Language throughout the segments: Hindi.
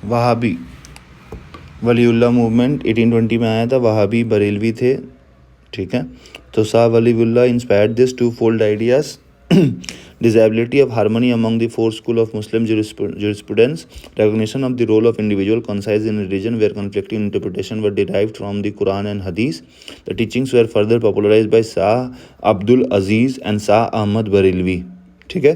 वहाबी वलीउल्लाह मूवमेंट 1820 में आया था, वहाबी बरेलवी थे, ठीक है। तो Shah Waliullah inspired this two fold ideas, disability of harmony among the four school of Muslim jurisprudence, recognition of the role of individual conscience in religion where conflicting interpretation were derived from the Quran and Hadith. The teachings were further popularized by Shah Abdul Aziz and Shah Ahmad Bareilwi, ठीक है।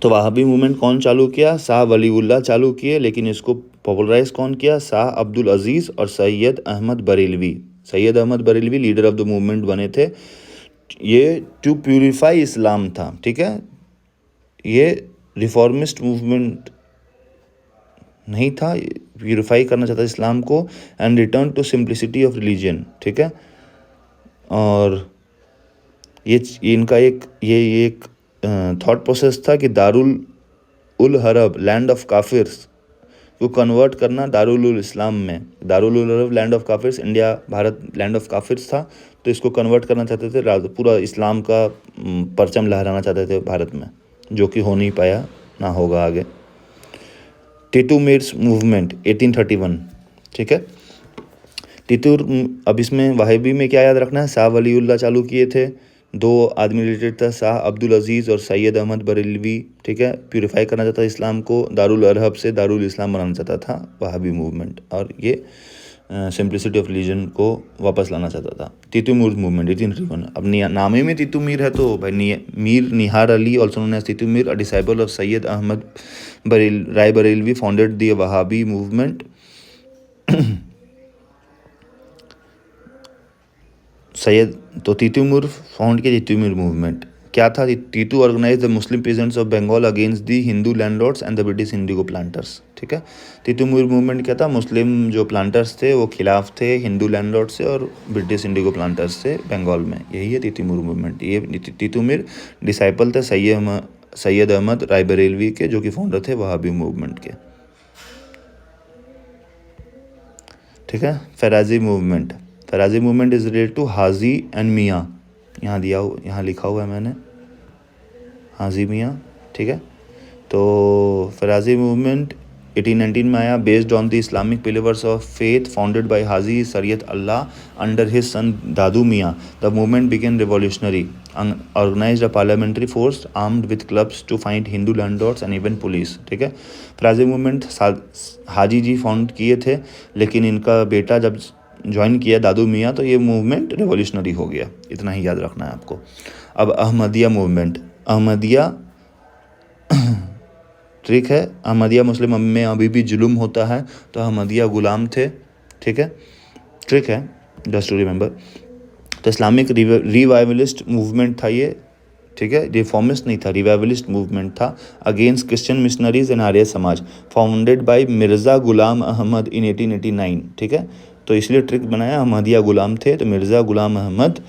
तो वहाबी मूवमेंट कौन चालू किया? शाह वलीउल्लाह चालू किए, लेकिन इसको पॉपुलराइज कौन किया? शाह अब्दुल अजीज़ और Syed Ahmad Barelvi. Syed Ahmad Barelvi leader of the movement बने थे। ये टू प्यूरिफाई इस्लाम था, ठीक है। ये रिफॉर्मिस्ट मूवमेंट नहीं था, प्यूरिफाई करना चाहता इस्लाम को and return to simplicity of religion, ठीक है। और ये इनका एक थॉट प्रोसेस था कि दारुल उल हरब, लैंड ऑफ काफिर्स को कन्वर्ट करना दारुल उल इस्लाम में। दारुल उल हरब land of kafirs, India Bharat land of kafirs था, तो इसको कन्वर्ट करना चाहते थे, पूरा इस्लाम का परचम लहराना चाहते थे भारत में, जो कि हो नहीं पाया, ना होगा आगे। टिटुमिर्स मूवमेंट 1831, ठीक है। अब इसमें वहाबी में क्या याद रखना है? शाह वलीउल्लाह चालू किए थे, दो आदमी रिलेटेड था, शाह अब्दुल अजीज़ और सैयद अहमद बरेलवी, ठीक है। प्यूरिफाई करना चाहता इस्लाम को, दारुल अरहब से दारुल इस्लाम बनाना चाहता था वहाबी मूवमेंट, और ये सिंप्लिसिटी ऑफ रिलीजन को वापस लाना चाहता था। तितुमीर मूवमेंट 1831। अब नाम ही में तितुमीर है, तो भाई Mir Nihar Ali also known as Titumir, a disciple of Sayyid Ahmad Rai Barelvi founded the Wahabi movement. तो तितुमीर फाउंड किया तितुमीर मूवमेंट। क्या था? Titu organise the Muslim peasants of Bengal against the Hindu landlords and the British indigo planters, ठीक है। तितुमीर मूवमेंट क्या था? मुस्लिम जो प्लांटर्स थे वो खिलाफ थे हिंदू लैंडलॉर्ड से और ब्रिटिश इंडिगो प्लांटर्स से बंगाल में। यही है तितुमीर मूवमेंट। ये तितुमीर डिसाइपल थे सैयद अहमद राय बरेलवी के, जो कि फाउंडर थे वहाबी मूवमेंट के, ठीक है। Faraizi movement is related to Haji and Miyan, यहाँ लिखा हुआ है मैंने, हाजी मियाँ, ठीक है। तो फराजी मूवमेंट 1819 में आया, based on the Islamic pillars of faith founded by Haji Shariat Allah under his son Dadu Miyan. The movement began revolutionary, organised a parliamentary force armed with clubs to fight Hindu landlords and even police, ठीक है। फराजी मूवमेंट हाजी जी फाउंड किए थे, लेकिन इनका बेटा जब ज्वाइन किया दादू मियाँ, तो ये मूवमेंट रिवॉल्यूशनरी हो गया। इतना ही याद रखना है आपको। अब अहमदिया मूवमेंट, अहमदिया ठीक है। अहमदिया मुस्लिम में अभी भी जुल्म होता है, तो अहमदिया गुलाम थे, ठीक है, ट्रिक है, जस्ट टू रिमेंबर। तो इस्लामिक रिवाइवलिस्ट मूवमेंट था ये, ठीक है। रिफॉर्मिस्ट नहीं था, रिवाइवलिस्ट मूवमेंट था against Christian missionaries and Arya Samaj, founded by Mirza Ghulam Ahmad इन 1889, ठीक है। तो इसलिए ट्रिक बनाया, अहमदिया गुलाम थे, तो मिर्ज़ा गुलाम अहमद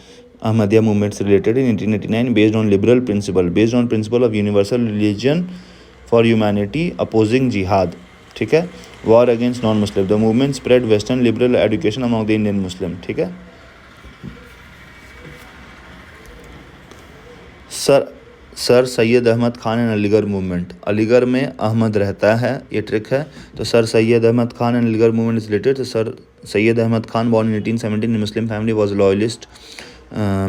अहमदिया मूवमेंट से related in 1889, based on liberal principle of universal religion for humanity opposing jihad, ठीक है, war against non Muslim. The movement spread western liberal education among the Indian Muslim, ठीक है। Sir Syed Ahmad Khan and Aligarh movement, Aligarh में अहमद रहता है, ये ट्रिक है। तो sir Syed Ahmad Khan and Aligarh movement is related. तो sir Syed Ahmad Khan, born in 1817 in Muslim family, was a loyalist,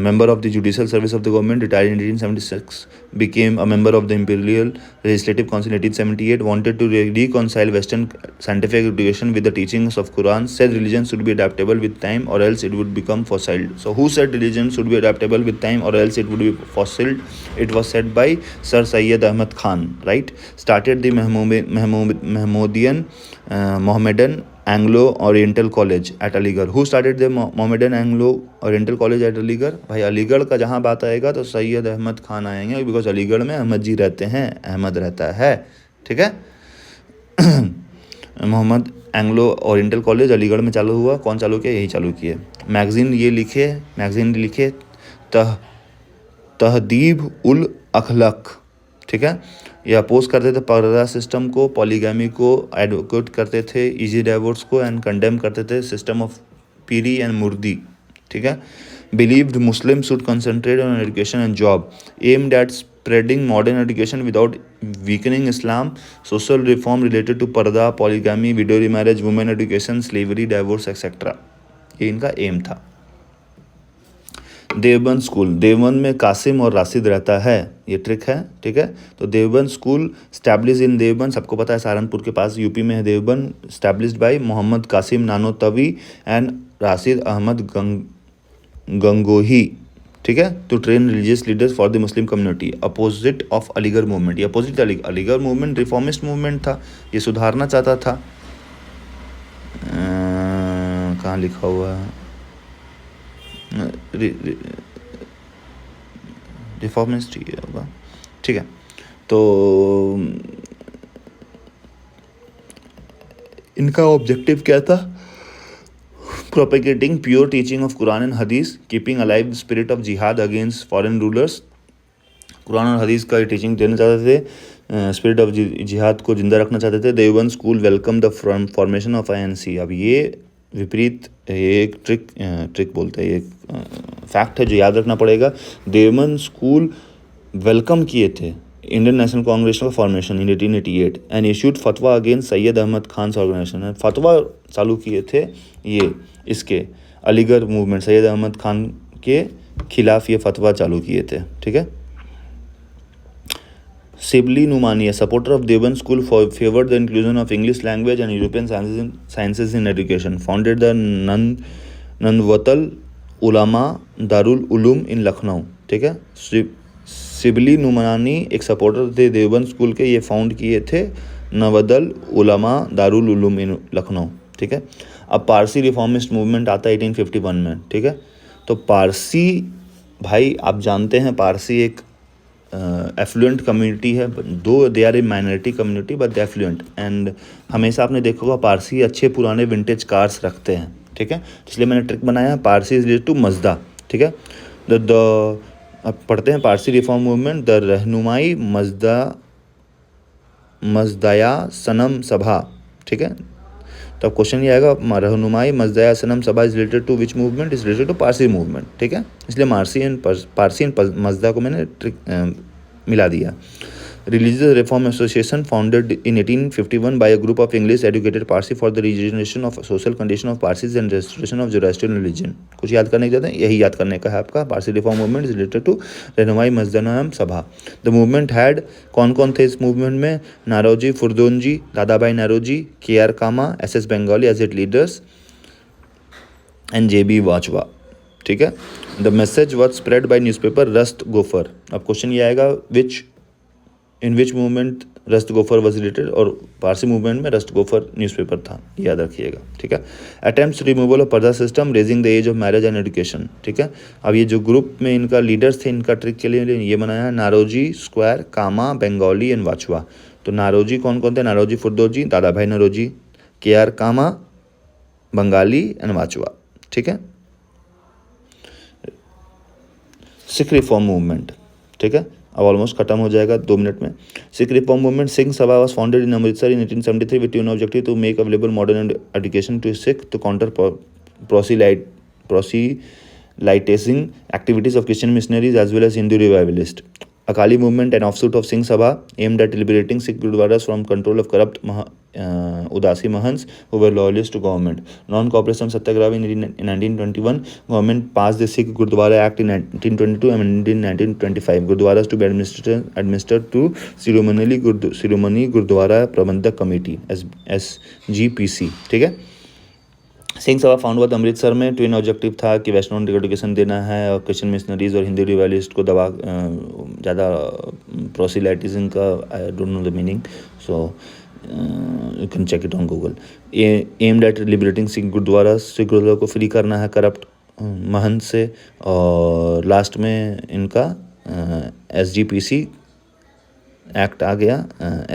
member of the judicial service of the government, retired in 1876, became a member of the Imperial Legislative Council in 1878, wanted to reconcile Western scientific education with the teachings of Quran, said religion should be adaptable with time or else it would become fossil. So who said religion should be adaptable with time or else it would be fossil? It was said by Sir Syed Ahmad Khan, right? Started the Mohammedan Anglo Oriental College at Aligarh. Who started the Mohammedan Anglo Oriental College at Aligarh? भाई अलीगढ़ का जहाँ बात आएगा तो सैयद अहमद खान आएंगे, बिकॉज अलीगढ़ में अहमद जी रहते हैं, अहमद रहता है, ठीक है। Mohammad Anglo Oriental College Aligarh में चालू हुआ। कौन चालू किया? यही चालू किए। मैगजीन लिखे तहदीब उल अखलाक, ठीक है। ये अपोज करते थे पर्दा सिस्टम को, पॉलीगैमी को एडवोकेट करते थे, इजी डाइवोर्स को, एंड कंडेम करते थे सिस्टम ऑफ पीरी एंड मुर्दी, ठीक है। Believed Muslim should concentrate on education and job, aimed at spreading modern education without weakening Islam, social reform related to पर्दा, polygamy, widow remarriage, women education, slavery, divorce, etc. ये इनका एम था। देवबंद स्कूल, देवबंद में कासिम और राशिद रहता है, ये ट्रिक है, ठीक है। तो Deoband school establish in Deoband, सबको पता है सहारनपुर के पास यूपी में है Deoband, established by Mohammad Qasim Nanautavi and Rashid Ahmad Gangohi, ठीक है, to train religious leaders for the Muslim community, opposite of Aligarh movement. ये opposite Aligarh movement reformist movement था, ये सुधारना चाहता था। कहाँ लिखा हुआ है, रिफॉर्मिस्ट ही होगा, ठीक है। तो इनका ऑब्जेक्टिव क्या था, propagating pure teaching of Quran and हदीस, कीपिंग अलाइव स्पिरिट ऑफ जिहाद अगेंस्ट फॉरेन रूलर्स। कुरान और हदीस का टिचिंग देना चाहते थे, स्पिरिट ऑफ जिहाद को जिंदा रखना चाहते थे। Deoband school welcome the formation of INC। अब ये विपरीत, ये एक ट्रिक बोलते हैं, ये एक फैक्ट है जो याद रखना पड़ेगा। देवबंद स्कूल वेलकम किए थे इंडियन नेशनल कांग्रेस का फॉर्मेशन इन 1888 एंड इशूड फतवा अगेंस्ट सैयद अहमद खान ऑर्गेनाइजेशन है। फतवा चालू किए थे ये इसके अलीगढ़ मूवमेंट, सैयद अहमद खान के खिलाफ ये फतवा चालू किए थे, ठीक है। Sibli Numani, a supporter of Deoband School, favored the inclusion of English language and European sciences in education. Founded the Nanwatal Ulama Darul Ulum in Lucknow, ठीक है। सिबली नुमानी एक सपोर्टर थे देवबंद स्कूल के, ये फाउंड किए थे नवदल उलमा दारुल उलूम इन लखनऊ, ठीक है। अब पारसी रिफॉर्मिस्ट मूवमेंट आता है 1851 में, ठीक है। तो पारसी भाई आप जानते हैं पारसी एक एफ्लुएंट कम्युनिटी है, though they are a minority community but they affluent, and हमेशा आपने देखा होगा पारसी अच्छे पुराने विंटेज कार्स रखते हैं, ठीक है। इसलिए मैंने ट्रिक बनाया पारसी इज रिलेटेड टू मजदा, ठीक है। द अब पढ़ते हैं पारसी रिफॉर्म मूवमेंट, द रहनुमाई मजदाया सनम सभा, ठीक है। तो अब क्वेश्चन ये आएगा रहनुमाई Mazdayasnan Sabha is related to which movement, is related to Parsi movement, ठीक है। इसलिए पारसी एंड मजदा को मैंने मिला दिया। Religious Reform Association founded in 1851 by a group of English educated Parsi for the regeneration of social condition of Parsis and restoration of Zoroastrian religion। कुछ याद करने के जाते हैं, यही याद करने का है आपका। Parsi reform movement is related to Rahnumai Mazdayasnan सभा। द मूवमेंट हैड, कौन कौन थे इस मूवमेंट में, Naoroji Furdonji, Dadabhai Naoroji, KR Cama, SS Bengali as it leaders and JB Wacha, ठीक है। The message was spread by newspaper Rast Goftar. अब क्वेश्चन ये आएगा in which movement Rast Goftar was related, और पारसी मूवमेंट में रस्ट गोफर न्यूज़पेपर था, याद रखिएगा, ठीक है। Attempts removal of purdah system, raising the age of marriage and education, ठीक है। अब ये जो ग्रुप में इनका लीडर्स थे, इनका ट्रिक के लिए ये बनाया है नारोजी, स्क्वायर, कामा, बंगाली एंड वाचवा। तो नारोजी कौन कौन थे, नारोजी फुरदोजी, दादाभाई नारोजी, KR कामा, बंगाली एंड वाचवा, ठीक है। सिख रिफॉर्म मूवमेंट, ठीक है। अब ऑलमोस्ट खत्म हो जाएगा 2 मिनट में। Sikh reform movement, Singh Sabha was founded in Amritsar in 1873 with one objective to make available modern education to Sikh to counter proselytising activities of Christian missionaries as well as Hindu revivalist. Akali movement, an offshoot of Singh Sabha, aimed at liberating Sikh gurdwaras from control of corrupt Udasi mahants who were loyalist to government. Non-cooperation Satyagraha in 1921. Government passed the Sikh Gurdwara Act in 1922 and in 1925. Gurdwaras to be administered to Shiromani Gurdwara Prabandhak Committee SGPC, ठीक है। सिंह सभा फाउंड हुआ था अमृतसर में। ट्विन ऑब्जेक्टिव था कि वैष्णव को एजुकेशन देना है और क्रिश्चियन मिशनरीज और हिंदू रिवाइवलिस्ट को दबा ज़्यादा प्रोसिलाइटिज्म का, I don't know the meaning, so you can check it on Google. Aimed at liberating Sikh gurudwara को फ्री करना है करप्ट महंत से, और लास्ट में इनका SGPC एक्ट आ गया।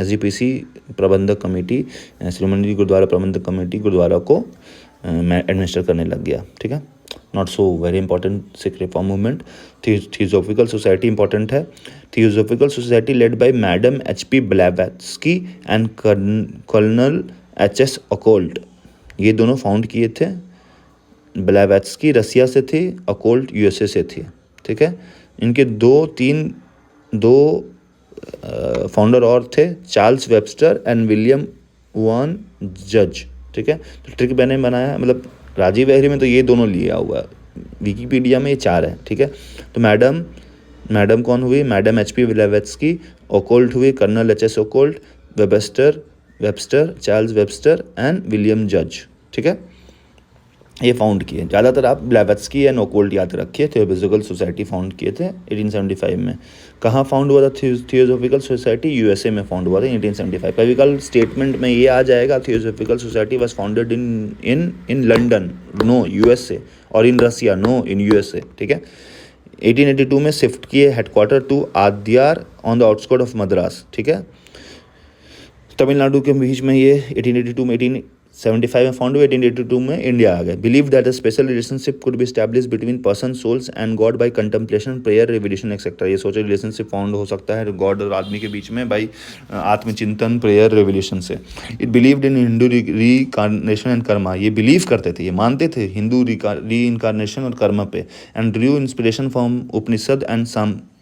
SGPC प्रबंधक कमेटी, श्रीमंडी गुरुद्वारा प्रबंधक कमेटी गुरुद्वारा को एडमिनिस्टर करने लग गया, ठीक है। Not so very important Sikh reform movement. Theosophical society important है। Theosophical society led by madam HP Blavatsky and colonel HS अकोल्ट, ये दोनों फाउंड किए थे। ब्लैवेट्स्की रसिया से थे, अकोल्ट USA से थे, ठीक है। इनके 2-3 दो फाउंडर और थे, Charles Webster and William one जज, ठीक है। तो ट्रिक मैंने बनाया, मतलब राजीव एहरी में तो ये दोनों लिया हुआ है, विकीपीडिया में ये 4 है, ठीक है। तो मैडम कौन हुई? Madam H P ब्लेवेत्स्की। ओकोल्ट हुई colonel H S ओकोल्ट, Webster, Charles Webster and William जज, ठीक है। ये फाउंड किए, ज़्यादातर आप ब्लेवेत्स्की एंड ओकोल्ट याद रखिए। थियोसॉफिकल सोसाइटी फाउंड किए थे 1875 में। कहाँ फाउंड हुआ था थियोसॉफिकल सोसाइटी? यूएसए में फाउंड हुआ था 1875। कभी कल स्टेटमेंट में ये आ जाएगा theosophical society was founded in London, no USA, और in Russia, no in USA, ठीक है। 1882 में शिफ्ट किए headquarter to Adyar on the outskirt of Madras, ठीक है। तमिलनाडु के बीच में ये 1882 में 1875 में फाउंड हुए, 1882 में इंडिया आ गए। Believe that a special relationship could be establish between person souls and God by contemplation, prayer, revolution etcetera. ये सोचे रिलेशनशिप फाउंड हो सकता है गॉड और आदमी के बीच में बाई आत्मचिंतन, प्रेयर, रिवोल्यूशन से। It believed in Hindu reincarnation and karma. ये बिलीव करते थे, ये मानते थे हिंदू रीइंकारनेशन और कर्म पे। And Drew inspiration from Upanishad and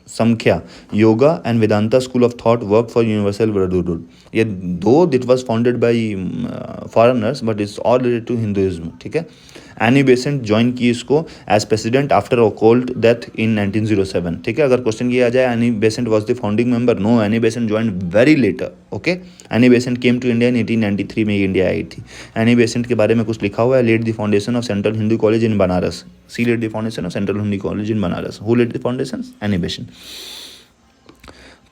Samkhya, Yoga and Vedanta school of thought work for universal brotherhood. ये though it was founded by foreigners but it's all related to Hinduism, ठीक है। एनी बेसेंट ज्वाइन की इसको एज प्रेसिडेंट आफ्टर ओकोल्ट डेथ इन 1907, ठीक है। अगर क्वेश्चन किया जाए Annie Besant was the founding member, no, Annie Besant join very later, okay. Annie Besant came to India in 1893 में इंडिया आई थी। एनी बेसेंट के बारे में कुछ लिखा हुआ है, laid the foundation of Central Hindu College in Banaras. She laid the foundation of Central Hindu College in Banaras. Who laid the foundation? Annie Besant.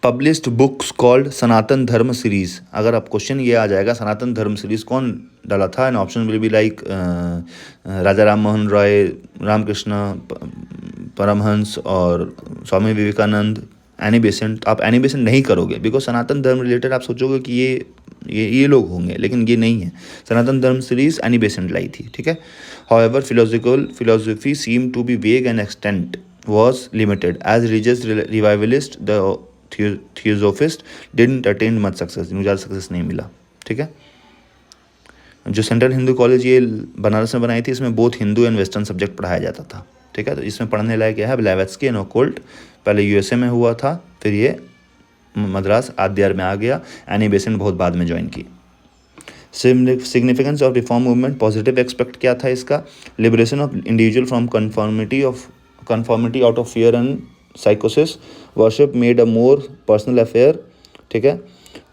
Published books called Sanatan Dharma series. अगर आप क्वेश्चन ये आ जाएगा सनातन धर्म सीरीज कौन डाला था, and option will be like Raja Ram Mohan Roy, Ramakrishna Paramahamsa और स्वामी विवेकानंद, एनी बेसेंट। आप एनी बेसेंट नहीं करोगे बिकॉज सनातन धर्म रिलेटेड आप सोचोगे कि ये लोग होंगे, लेकिन ये नहीं है। सनातन धर्म सीरीज एनी बेसेंट लाई थी, ठीक है। However philosophy seem to be vague and extent was limited as religious revivalist the theosophist didn't attain much success, इन्हें ज़्यादा सक्सेस नहीं मिला, ठीक है। जो सेंट्रल हिंदू कॉलेज ये बनारस में बनाई थी, इसमें both Hindu and western subject पढ़ाया जाता था, ठीक है। तो इसमें पढ़ने लायक क्या है, ब्लेवेत्स्की एंड ओकोल्ट पहले यूएसए में हुआ था, फिर ये मद्रास आद्यार में आ गया। एनी बेसेंट बहुत बाद में ज्वाइन की। Significance of reform movement, positive aspect क्या था इसका? Liberation of individual from conformity out of fear and साइकोसिस, worship made a more personal affair, ठीक है।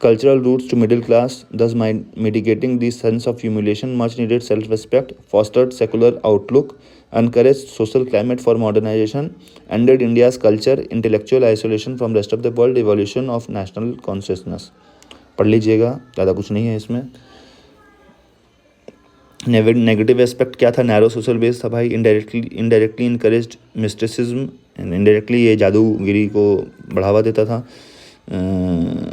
Cultural roots to middle class, thus mitigating the sense of humiliation, much needed self respect, fostered secular outlook, encourage social climate for modernisation, ended India's culture intellectual isolation from rest of the world, evolution of national consciousness. पढ़ लीजिएगा, ज़्यादा कुछ नहीं है इसमें। नेगेटिव एस्पेक्ट क्या था? नैरो सोशल बेस था भाई। इनडायरेक्टली इनकरेज्ड मिस्टिसिज्म, इनडायरेक्टली ये जादूगिरी को बढ़ावा देता था।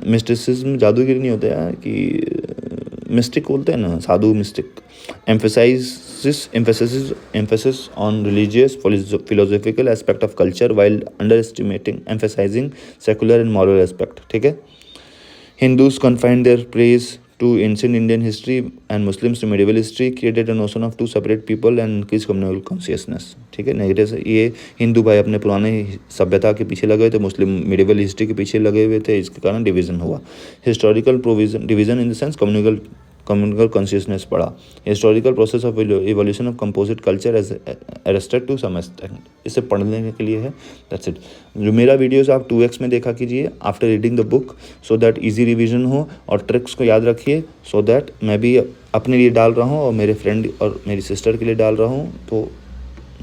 मिस्टिसिज्म जादूगिरी नहीं होता है कि मिस्टिक बोलते हैं ना, साधु mystic. Emphasis on religious philosophical aspect of culture while under emphasising secular and moral aspect, ठीक है। Hindus confined their praise to ancient Indian history and Muslims to medieval history, created a notion of two separate people and increased communal consciousness, ठीक है। नेगेटिव से ये हिंदू भाई अपने पुराने सभ्यता के पीछे लगे थे, मुस्लिम मिडिवल हिस्ट्री के पीछे लगे हुए थे, इसके कारण डिवीज़न हुआ। Historical division in the sense communal consciousness पड़ा। Historical process of evolution of composite culture as arrested to some extent, इसे पढ़ने के लिए है, दैट्स इट। जो मेरा वीडियोस आप 2x में देखा कीजिए after reading the book, so that easy revision हो, और ट्रिक्स को याद रखिए सो दैट मैं भी अपने लिए डाल रहा हूँ और मेरे फ्रेंड और मेरी सिस्टर के लिए डाल रहा हूँ, तो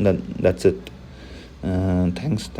दैट्स इट। थैंक्स।